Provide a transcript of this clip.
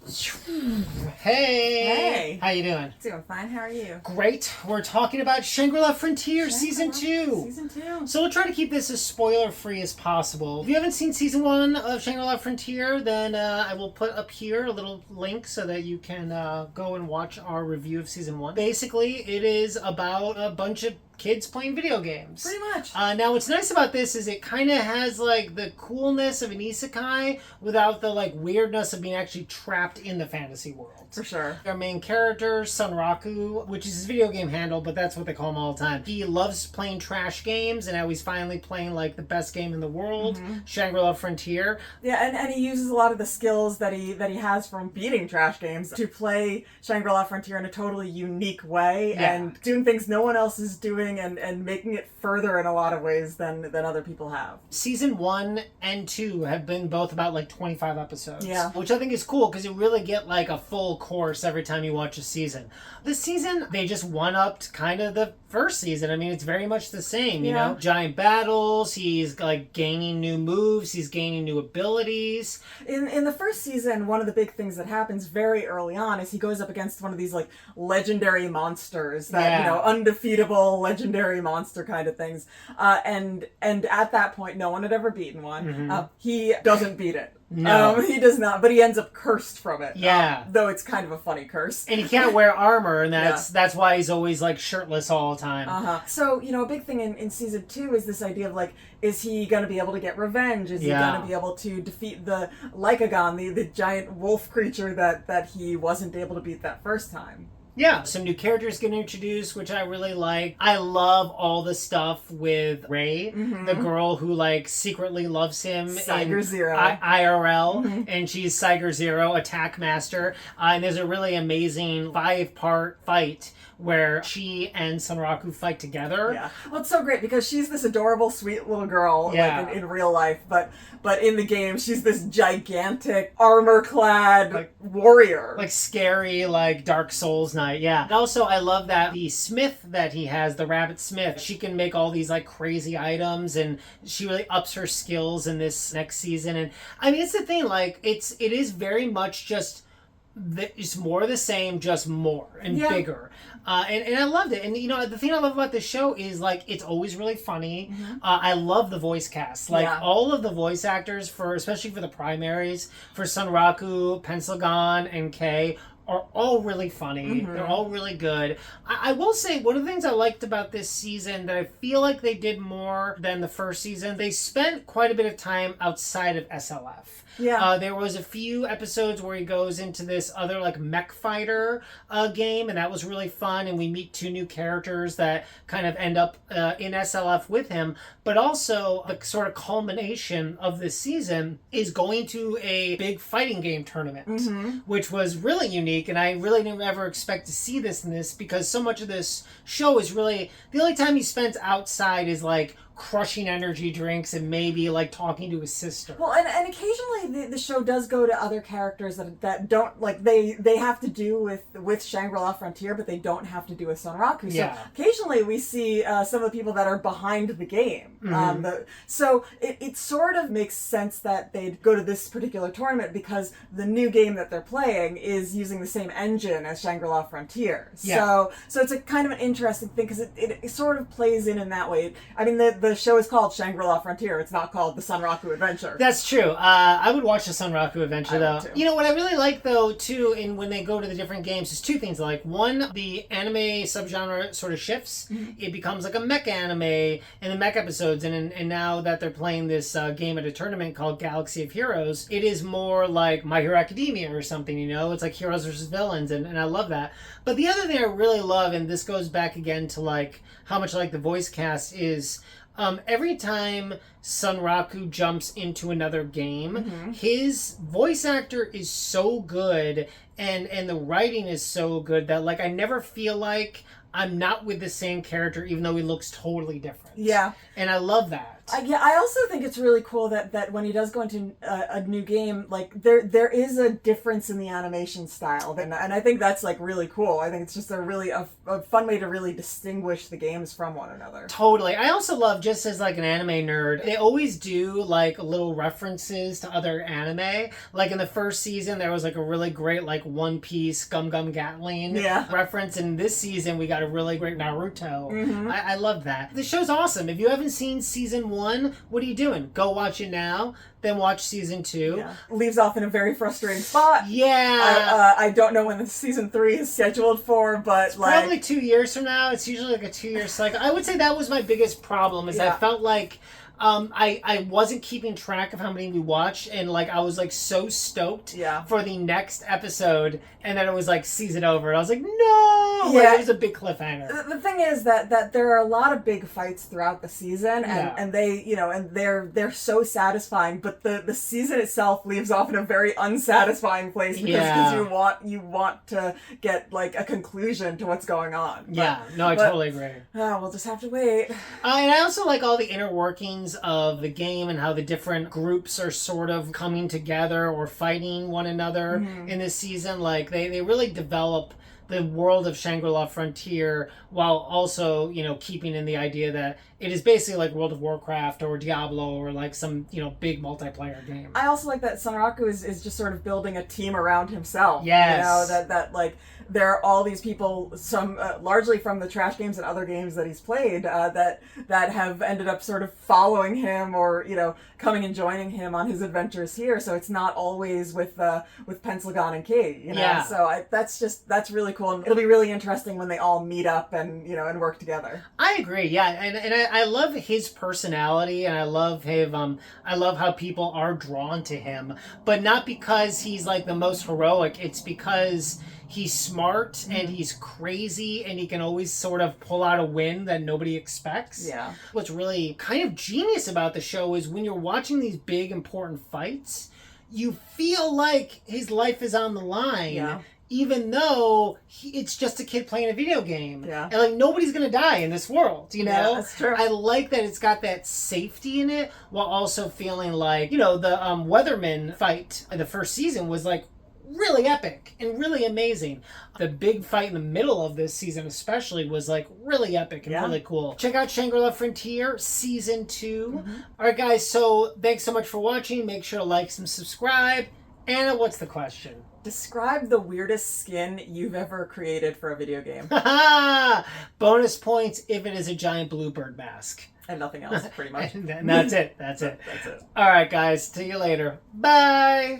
Hey! Hey! How you doing? Doing fine, how are you? Great. We're talking about Shangri-La Frontier Season 2. Season 2. So we'll try to keep this as spoiler-free as possible. If you haven't seen Season 1 of Shangri-La Frontier, then I will put up here a little link so that you can go and watch our review of Season 1. Basically, it is about a bunch of kids playing video games. Pretty much. Now, what's nice about this is it kind of has like the coolness of an isekai without the like weirdness of being actually trapped in the fantasy world. For sure. Our main character, Sunraku, which is his video game handle, but that's what they call him all the time. He loves playing trash games, and now he's finally playing like the best game in the world, Shangri-La Frontier. Yeah, and he uses a lot of the skills that he has from beating trash games to play Shangri-La Frontier in a totally unique way and doing things no one else is doing and making it further in a lot of ways than other people have. Season 1 and 2 have been both about like 25 episodes. Yeah. Which I think is cool because you really get like a full course every time you watch a season. This season, they just one-upped kind of the first season. I mean, it's very much the same, you know? Giant battles, he's like gaining new moves, he's gaining new abilities. In the first season, one of the big things that happens very early on is he goes up against one of these like legendary monsters that, you know, undefeatable legendary monster kind of things. And at that point, no one had ever beaten one. He doesn't beat it. No. He does not, but he ends up cursed from it. Yeah. Though it's kind of a funny curse. And he can't wear armor, and that's why he's always like shirtless all the time. So, you know, a big thing in season 2 is this idea of like, is he going to be able to get revenge? Is he going to be able to defeat the Lycagon, the giant wolf creature that he wasn't able to beat that first time? Yeah, some new characters get introduced, which I really like. I love all the stuff with Ray, the girl who like secretly loves him Cyger in Zero. IRL, and she's Cyger Zero, Attack Master. And there's a really amazing 5-part fight where she and Sunraku fight together. Yeah. Well, it's so great because she's this adorable, sweet little girl like in real life, but in the game, she's this gigantic, armor-clad like, warrior. Like scary, like Dark Souls Knight, yeah. And also, I love that the smith that he has, the Rabbit Smith, she can make all these like crazy items, and she really ups her skills in this next season. And I mean, it's the thing, like, it is very much just it's more of the same, just more and bigger. And I loved it. And, you know, the thing I love about this show is, like, it's always really funny. I love the voice cast. Like, all of the voice actors, especially for the primaries, for Sunraku, Pencilgon, and Kay, are all really funny. They're all really good. I will say, one of the things I liked about this season that I feel like they did more than the first season, they spent quite a bit of time outside of SLF. Yeah. There was a few episodes where he goes into this other like mech fighter game, and that was really fun, and we meet 2 new characters that kind of end up in SLF with him. But also, the sort of culmination of this season is going to a big fighting game tournament, which was really unique, and I really didn't ever expect to see this in this, because so much of this show is really, the only time he spends outside is like crushing energy drinks and maybe like talking to his sister. Well, and occasionally the show does go to other characters that don't, like, they have to do with Shangri-La Frontier, but they don't have to do with Sunraku. So occasionally we see some of the people that are behind the game. So it sort of makes sense that they'd go to this particular tournament because the new game that they're playing is using the same engine as Shangri-La Frontier. So it's a kind of an interesting thing because it sort of plays in that way. I mean, the show is called Shangri-La Frontier. It's not called the Sunraku Adventure. That's true. I would watch the Sunraku Adventure, though. Too. You know, what I really like, though, too, when they go to the different games, is 2 things. Like, one, the anime subgenre sort of shifts. It becomes like a mech anime in the mech episodes, and now that they're playing this game at a tournament called Galaxy of Heroes, it is more like My Hero Academia or something, you know? It's like heroes versus villains, and I love that. But the other thing I really love, and this goes back again to, like, how much I like the voice cast, is every time Sunraku jumps into another game, his voice actor is so good and the writing is so good that, like, I never feel like I'm not with the same character even though he looks totally different. Yeah. And I love that. I also think it's really cool that when he does go into a new game, like there is a difference in the animation style, and I think that's like really cool. I think it's just a fun way to really distinguish the games from one another. Totally. I also love, just as like an anime nerd, they always do like little references to other anime. Like in the first season, there was like a really great like One Piece Gum Gum Gatling reference, and this season we got a really great Naruto. I love that. The show's awesome. If you haven't seen season 1, what are you doing? Go watch it now. Then watch season 2. Yeah. Leaves off in a very frustrating spot. Yeah. I don't know when the season 3 is scheduled for, but it's probably 2 years from now. It's usually like a 2-year cycle. I would say that was my biggest problem, is I felt like I wasn't keeping track of how many we watched, and like I was like so stoked for the next episode, and then it was like season over, and I was like, no, like, it was a big cliffhanger. The thing is that there are a lot of big fights throughout the season, and they and they're so satisfying, but the season itself leaves off in a very unsatisfying place because you want to get like a conclusion to what's going on. I totally agree. We'll just have to wait. And I also like all the inner workings of the game and how the different groups are sort of coming together or fighting one another in this season. Like they really develop the world of Shangri-La Frontier while also, keeping in the idea that it is basically like World of Warcraft or Diablo or like some, big multiplayer game. I also like that Sunraku is just sort of building a team around himself. Yes. That like there are all these people, some largely from the trash games and other games that he's played, that have ended up sort of following him or coming and joining him on his adventures here. So it's not always with Pencilgon and Kate. So that's really cool. And it'll be really interesting when they all meet up and work together. I agree. And I love his personality, and I love him. I love how people are drawn to him, but not because he's like the most heroic. It's because he's smart and he's crazy, and he can always sort of pull out a win that nobody expects. Yeah. What's really kind of genius about the show is when you're watching these big important fights, you feel like his life is on the line. Even though it's just a kid playing a video game. And like nobody's going to die in this world, Yeah, that's true. I like that it's got that safety in it while also feeling like, the Weatherman fight in the first season was like really epic and really amazing. The big fight in the middle of this season especially was like really epic and really cool. Check out Shangri-La Frontier season 2. All right, guys, so thanks so much for watching. Make sure to like and subscribe. Anna, what's the question? Describe the weirdest skin you've ever created for a video game. Bonus points if it is a giant bluebird mask. And nothing else, pretty much. And that's it. That's it. All right, guys. See you later. Bye.